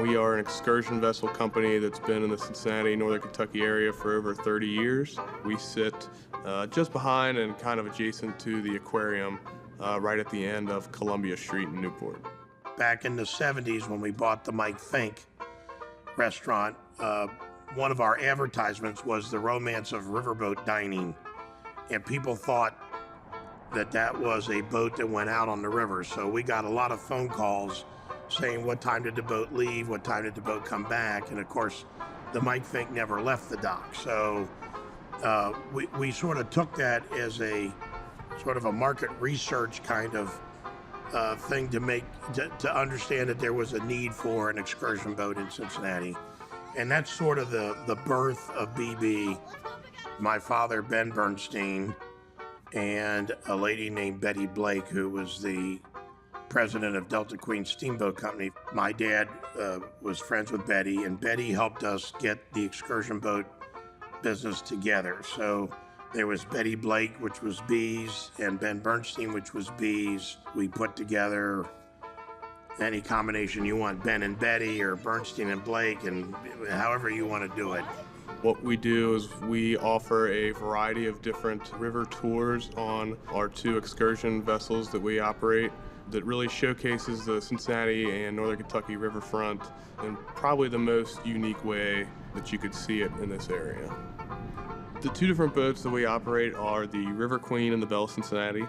We are an excursion vessel company that's been in the Cincinnati, Northern Kentucky area for over 30 years. We sit just behind and kind of adjacent to the aquarium right at the end of Columbia Street in Newport. Back in the 70s when we bought the Mike Fink restaurant, one of our advertisements was the romance of riverboat dining. And people thought that that was a boat that went out on the river. So we got a lot of phone calls saying, what time did the boat leave? What time did the boat come back? And of course, the Mike Fink never left the dock. So we sort of took that as a sort of a market research kind of thing to understand that there was a need for an excursion boat in Cincinnati. And that's sort of the birth of BB. My father, Ben Bernstein, and a lady named Betty Blake, who was the president of Delta Queen Steamboat Company. My dad was friends with Betty, and Betty helped us get the excursion boat business together. So there was Betty Blake, which was B's, and Ben Bernstein, which was B's. We put together any combination you want, Ben and Betty or Bernstein and Blake, and however you want to do it. What we do is we offer a variety of different river tours on our 2 excursion vessels that we operate that really showcases the Cincinnati and Northern Kentucky riverfront in probably the most unique way that you could see it in this area. The 2 different boats that we operate are the River Queen and the Belle Cincinnati.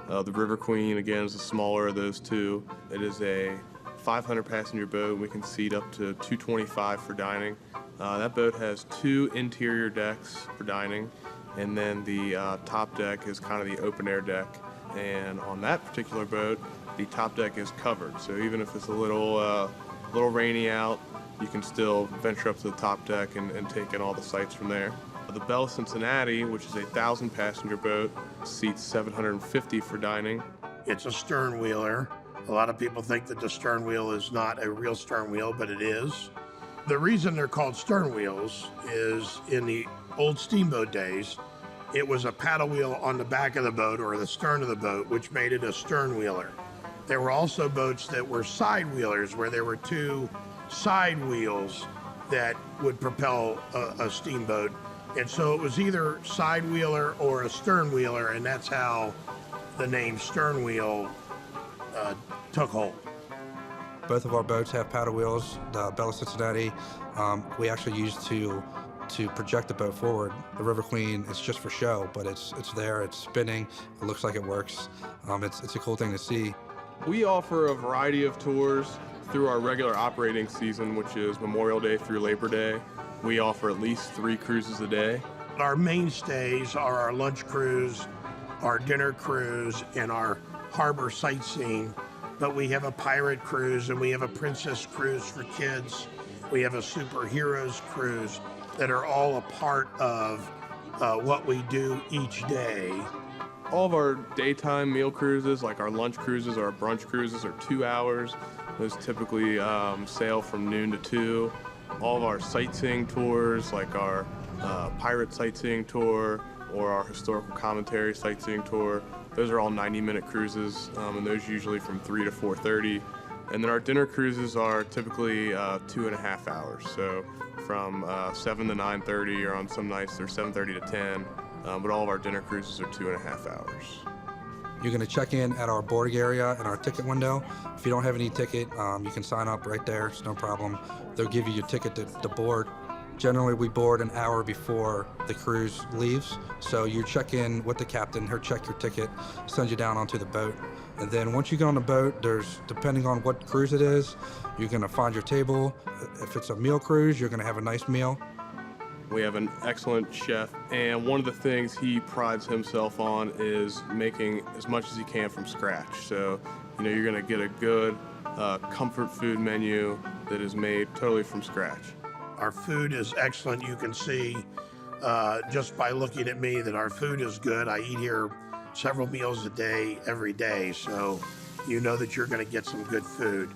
The River Queen, again, is the smaller of those 2. It is a 500 passenger boat. We can seat up to 225 for dining. That boat has 2 interior decks for dining, and then the top deck is kind of the open air deck. And on that particular boat, the top deck is covered. So even if it's a little rainy out, you can still venture up to the top deck and take in all the sights from there. The Belle Cincinnati, which is a 1,000 passenger boat, seats 750 for dining. It's a stern wheeler. A lot of people think that the stern wheel is not a real stern wheel, but it is. The reason they're called stern wheels is in the old steamboat days, it was a paddle wheel on the back of the boat or the stern of the boat, which made it a stern wheeler. There were also boats that were side wheelers, where there were 2 side wheels that would propel a steamboat. And so it was either side wheeler or a stern wheeler, and that's how the name stern wheel took hold. Both of our boats have paddle wheels. The Belle Cincinnati, we actually use to project the boat forward. The River Queen is just for show, but it's there, it's spinning, it looks like it works. It's a cool thing to see. We offer a variety of tours through our regular operating season, which is Memorial Day through Labor Day. We offer at least 3 cruises a day. Our mainstays are our lunch cruise, our dinner cruise, and our harbor sightseeing. But we have a pirate cruise, and we have a princess cruise for kids. We have a superheroes cruise that are all a part of what we do each day. All of our daytime meal cruises, like our lunch cruises or our brunch cruises, are 2 hours. Those typically sail from noon to 2. All of our sightseeing tours, like our pirate sightseeing tour or our historical commentary sightseeing tour, those are all 90-minute cruises, and those usually from 3 to 4:30. And then our dinner cruises are typically 2.5 hours, so from 7 to 9:30, or on some nights they're 7:30 to 10, but all of our dinner cruises are 2.5 hours. You're going to check in at our boarding area and our ticket window. If you don't have any ticket, you can sign up right there. It's no problem. They'll give you your ticket to board. Generally, we board an hour before the cruise leaves. So you check in with the captain, he'll check your ticket, send you down onto the boat. And then once you get on the boat, depending on what cruise it is, you're going to find your table. If it's a meal cruise, you're going to have a nice meal. We have an excellent chef, and one of the things he prides himself on is making as much as he can from scratch. So, you're going to get a good comfort food menu that is made totally from scratch. Our food is excellent. You can see just by looking at me that our food is good. I eat here several meals a day, every day, so you know that you're going to get some good food.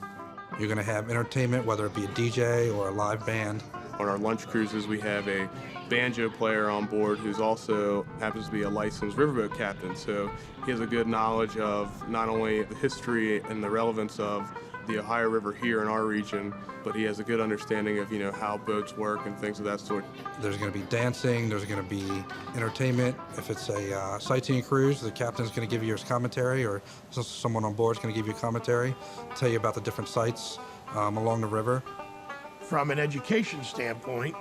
You're going to have entertainment, whether it be a DJ or a live band. On our lunch cruises, we have a banjo player on board who's also happens to be a licensed riverboat captain. So he has a good knowledge of not only the history and the relevance of the Ohio River here in our region, but he has a good understanding of, how boats work and things of that sort. There's going to be dancing, there's going to be entertainment. If it's a sightseeing cruise, the captain's going to give you his commentary, or someone on board is going to give you commentary, tell you about the different sites along the river. From an education standpoint,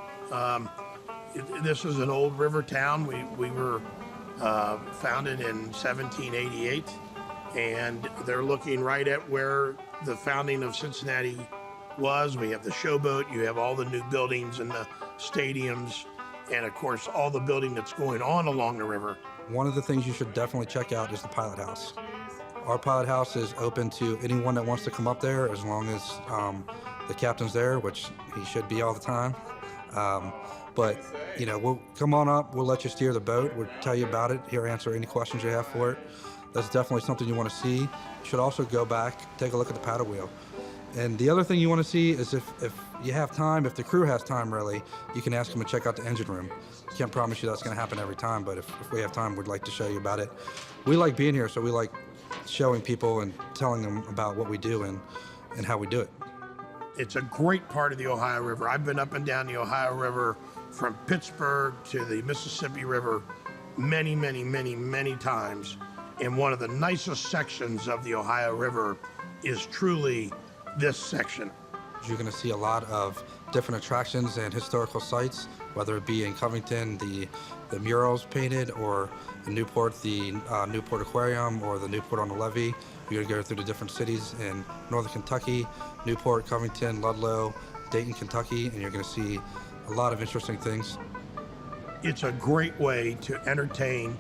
this is an old river town. We were founded in 1788, and they're looking right at where the founding of Cincinnati was. We have the showboat, you have all the new buildings and the stadiums, and of course all the building that's going on along the river. One of the things you should definitely check out is the pilot house. Our pilot house is open to anyone that wants to come up there, as long as the captain's there, which he should be all the time. But we'll come on up, we'll let you steer the boat, we'll tell you about it, here, answer any questions you have for it. That's definitely something you want to see. You should also go back, take a look at the paddle wheel. And the other thing you want to see is if you have time, if the crew has time really, you can ask them to check out the engine room. Can't promise you that's going to happen every time, but if we have time, we'd like to show you about it. We like being here, so we like showing people and telling them about what we do and how we do it. It's a great part of the Ohio River. I've been up and down the Ohio River from Pittsburgh to the Mississippi River many, many, many, many times. And one of the nicest sections of the Ohio River is truly this section. You're going to see a lot of different attractions and historical sites, whether it be in Covington, the murals painted, or in Newport, the Newport Aquarium, or the Newport on the Levee. You're going to go through the different cities in northern Kentucky, Newport, Covington, Ludlow, Dayton, Kentucky, and you're going to see a lot of interesting things. It's a great way to entertain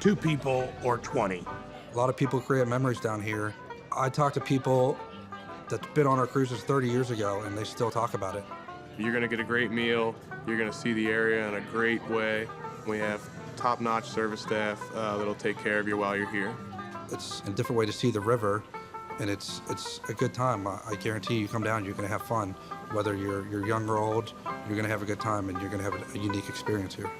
2 people or 20. A lot of people create memories down here. I talk to people that's been on our cruises 30 years ago, and they still talk about it. You're going to get a great meal. You're going to see the area in a great way. We have top-notch service staff that'll take care of you while you're here. It's a different way to see the river, and it's a good time. I guarantee you come down, you're going to have fun. Whether you're young or old, you're going to have a good time, and you're going to have a unique experience here.